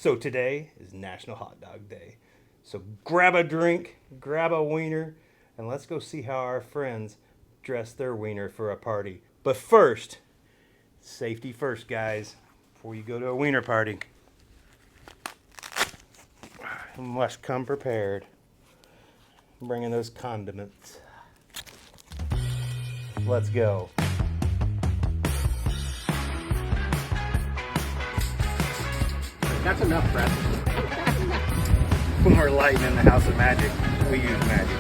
So today is National Hot Dog Day. So grab a drink, grab a wiener, and let's go see how our friends dress their wiener for a party. But first, safety first, guys, before you go to a wiener party. You must come prepared. Bring in those condiments. Let's go. That's enough, Brad. When we're lighting in the House of Magic, we use magic.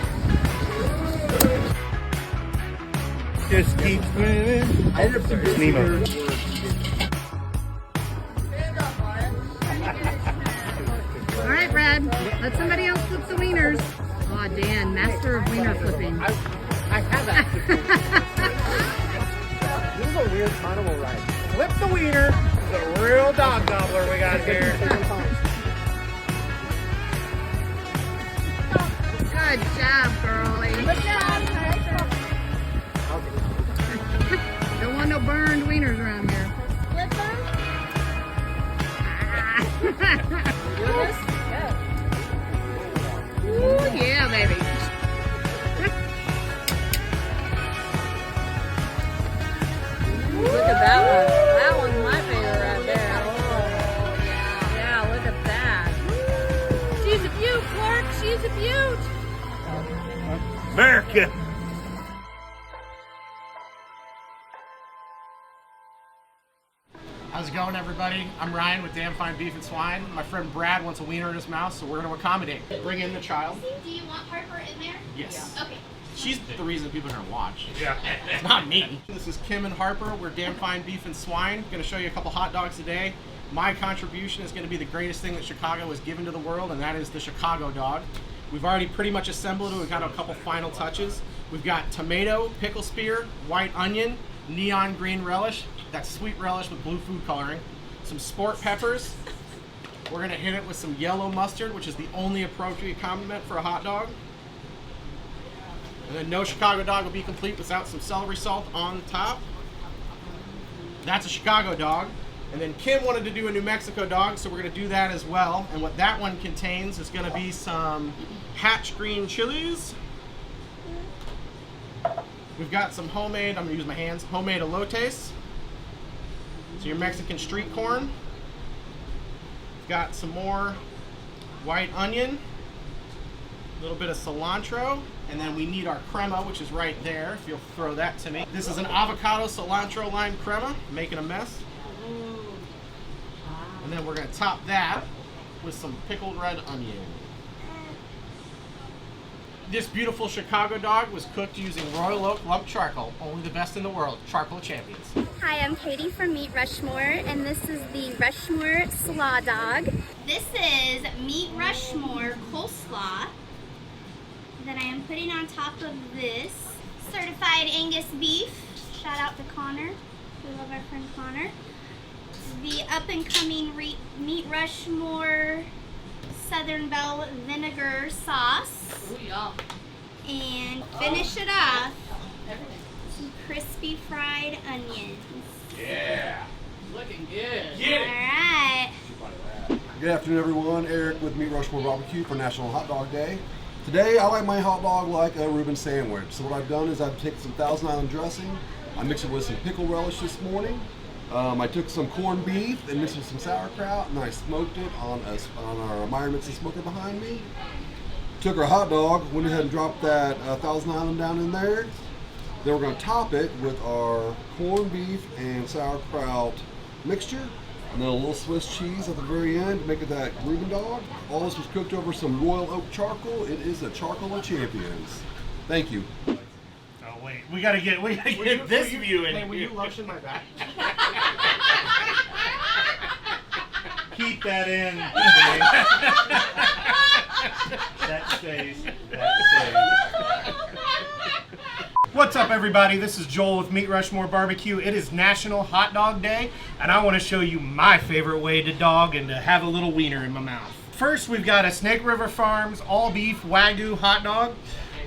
Just keep swimming. I ended up There's Nemo. All right, Brad. Let somebody else flip the wieners. Aw, Dan, master of wiener flipping. I have that. This is a weird carnival ride. Flip the wiener. The real dog gobbler we got here. Good job, girlie. Good job. Don't want no burned wieners around here. Flip them. Ooh, yeah, baby. Look at that one. That one's my favorite right there. Oh, yeah, look at that. She's a beaut, Clark. She's a beaut. America! How's it going, everybody? I'm Ryan with Damn Fine Beef and Swine. My friend Brad wants a wiener in his mouth, so we're going to accommodate. Bring in the child. Do you want Harper in there? Yes. Okay. She's the reason people are going to watch. Yeah. It's not me. This is Kim and Harper. We're Damn Fine Beef and Swine. Going to show you a couple hot dogs today. My contribution is going to be the greatest thing that Chicago has given to the world, and that is the Chicago dog. We've already pretty much assembled it. We've got a couple final touches. We've got tomato, pickle spear, white onion, neon green relish. That's sweet relish with blue food coloring. Some sport peppers. We're going to hit it with some yellow mustard, which is the only appropriate condiment for a hot dog. And then no Chicago dog will be complete without some celery salt on the top. That's a Chicago dog. And then Kim wanted to do a New Mexico dog, so we're going to do that as well. And what that one contains is going to be some hatch green chilies. We've got some homemade, I'm going to use my hands, homemade elotes. So your Mexican street corn. We've got some more white onion, a little bit of cilantro, and then we need our crema, which is right there, if you'll throw that to me. This is an avocado cilantro lime crema, making a mess. And then we're going to top that with some pickled red onion. This beautiful Chicago dog was cooked using Royal Oak lump charcoal, only the best in the world, charcoal champions. Hi, I'm Katie from Meat Rushmore, and this is the Rushmore Slaw Dog. This is Meat Rushmore Coleslaw that I am putting on top of this certified Angus beef. Shout out to Connor. We love our friend Connor. The up-and-coming Meat Rushmore Southern Belle vinegar sauce. Ooh, yum. And finish it off some crispy fried onions. Yeah! Looking good. Get it! Alright. Good afternoon, everyone. Eric with Meat Rushmore BBQ for National Hot Dog Day. Today, I like my hot dog like a Reuben sandwich. So what I've done is I've taken some Thousand Island dressing. I mixed it with some pickle relish this morning. I took some corned beef and mixed it with some sauerkraut, and I smoked it on our Meyer Mixon smoker behind me. Took our hot dog, went ahead and dropped that Thousand Island down in there. Then we're going to top it with our corned beef and sauerkraut mixture, and then a little Swiss cheese at the very end to make it that Reuben Dog. All this was cooked over some Royal Oak charcoal. It is a charcoal of champions. Thank you. Oh wait, we gotta get this view in Hey, here. will you lotion my back? Keep that in. That stays. What's up, everybody? This is Joel with Meat Rushmore BBQ. It is National Hot Dog Day, and I want to show you my favorite way to dog and to have a little wiener in my mouth. First, we've got a Snake River Farms all beef Wagyu hot dog.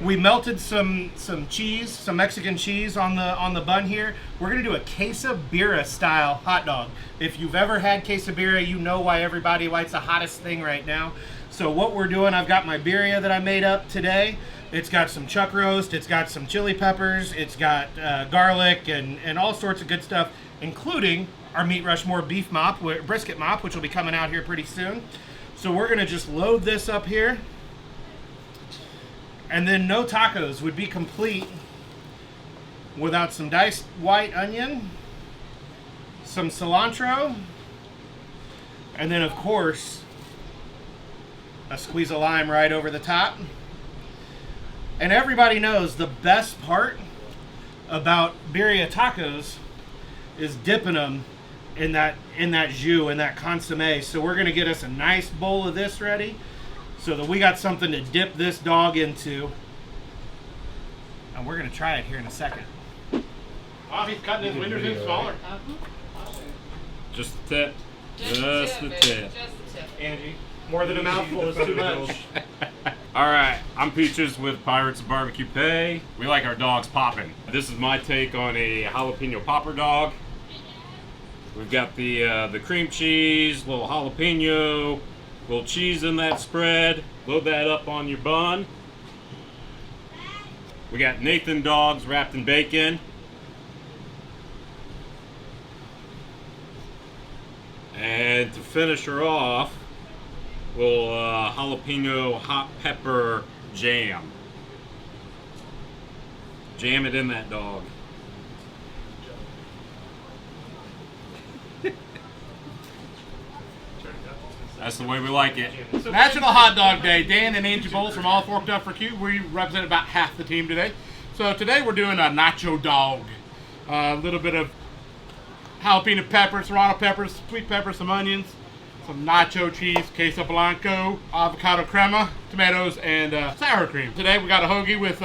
We melted some cheese, some Mexican cheese on the bun here. We're gonna do a Quesa Birria style hot dog. If you've ever had Quesa Birria, you know why it's the hottest thing right now. So what we're doing, I've got my birria that I made up today. It's got some chuck roast, it's got some chili peppers, it's got garlic and all sorts of good stuff, including our Meat Rushmore beef mop, brisket mop, which will be coming out here pretty soon. So we're gonna just load this up here. And then no tacos would be complete without some diced white onion, some cilantro, and then of course, a squeeze of lime right over the top. And everybody knows the best part about birria tacos is dipping them in that jus, in that consomme. So we're gonna get us a nice bowl of this ready, so that we got something to dip this dog into. And we're gonna try it here in a second. Oh, he's cutting his wieners in smaller. Just the tip. Just the tip. Angie, more than a mouthful is too much. Alright, I'm Peaches with Pirates of Barbecue Pay. We like our dogs popping. This is my take on a Jalapeño Popper Dog. We've got the cream cheese, little jalapeno, little cheese in that spread. Load that up on your bun. We got Nathan dogs wrapped in bacon. And to finish her off, we'll jalapeno hot pepper jam. Jam it in that dog. That's the way we like it. National Hot Dog Day. Dan and Angie Bowles from All Forked Up for Q. We represent about half the team today. So today we're doing a Nacho Dog. A little bit of jalapeno pepper, serrano peppers, sweet pepper, some onions, some nacho cheese, queso blanco, avocado crema, tomatoes, and sour cream. Today we got a hoagie with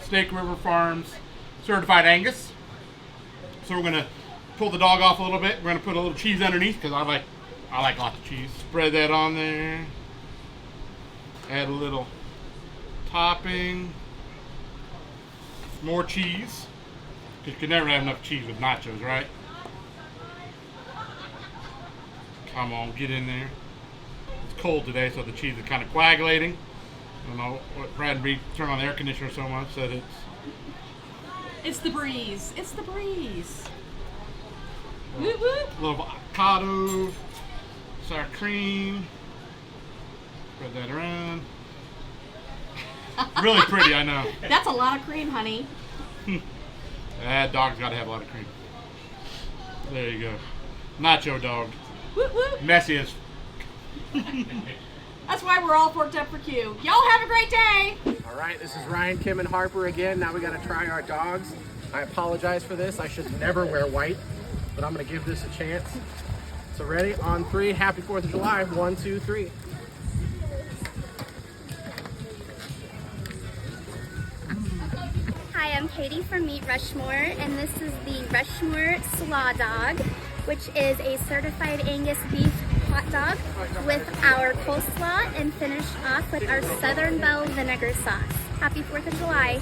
Snake River Farms certified Angus. So we're gonna pull the dog off a little bit. We're gonna put a little cheese underneath because I like lots of cheese. Spread that on there. Add a little topping. More cheese. Because you can never have enough cheese with nachos, right? Come on, get in there. It's cold today, so the cheese is kind of coagulating. I don't know what Brad and Bree turned on the air conditioner so much that It's the breeze. It's the breeze. a little avocado, sour cream. Spread that around. Really pretty, I know. That's a lot of cream, honey. That dog's got to have a lot of cream. There you go. Nacho Dog. Whoop, whoop. Messy as. That's why we're all forked up for Q. Y'all have a great day. All right, this is Ryan, Kim, and Harper again. Now we got to try our dogs. I apologize for this. I should never wear white, but I'm going to give this a chance. So ready? On three. Happy 4th of July. 1, 2, 3. Hi, I'm Katie from Meat Rushmore, and this is the Rushmore Slaw Dog, which is a certified Angus beef hot dog with our coleslaw and finished off with our Southern Belle vinegar sauce. Happy 4th of July.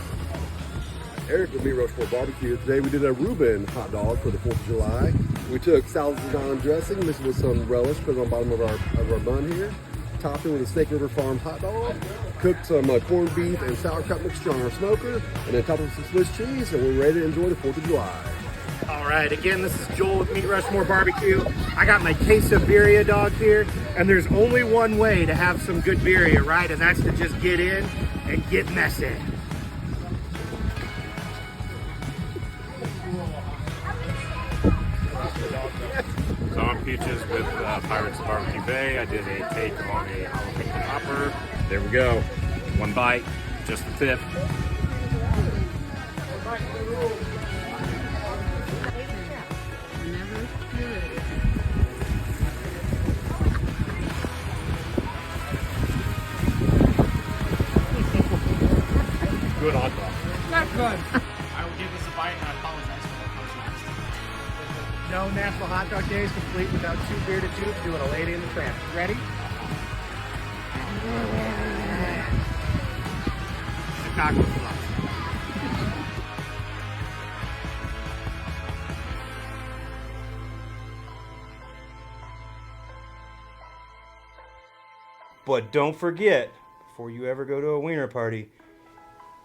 Eric with Meat Rushmore Barbecue. Today we did a Reuben hot dog for the 4th of July. We took salad design dressing, mixed with some relish, put it on the bottom of our bun here. Topping with a Snake River Farms hot dog. Cooked some corned beef and sauerkraut mixture on our smoker, and then top with some Swiss cheese, and we're ready to enjoy the 4th of July. All right, again, this is Joel with Meat Rushmore Barbecue. I got my Quesa Birria Dog here, and there's only one way to have some good birria, right? And that's to just get in and get messy. So I'm Peaches with Pirates of Barbecue Bay. I did a take on a jalapeno popper. There we go. One bite, just the tip. Good hot dog. Not good. I will give this a bite, and I apologize for what comes next. No National Hot Dog Day is complete without 2 bearded tubes doing a lady in the tramp. Ready? Chicago Slaw. But don't forget, before you ever go to a wiener party,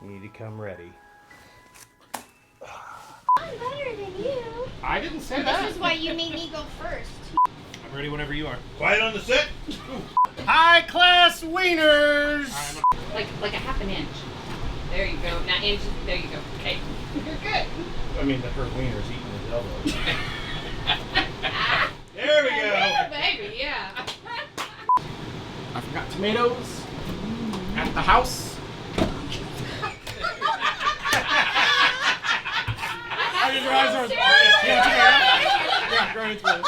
you need to come ready. I'm better than you. I didn't say that. This is why you made me go first. I'm ready whenever you are. Quiet on the set. High class wieners! Like a half an inch. There you go. Now inch. There you go. Okay. You're good. I mean, her wiener's eating his elbow. There we go. Yeah, baby. Yeah. I forgot tomatoes at the house. I didn't realize there was. Yeah, grind tomatoes.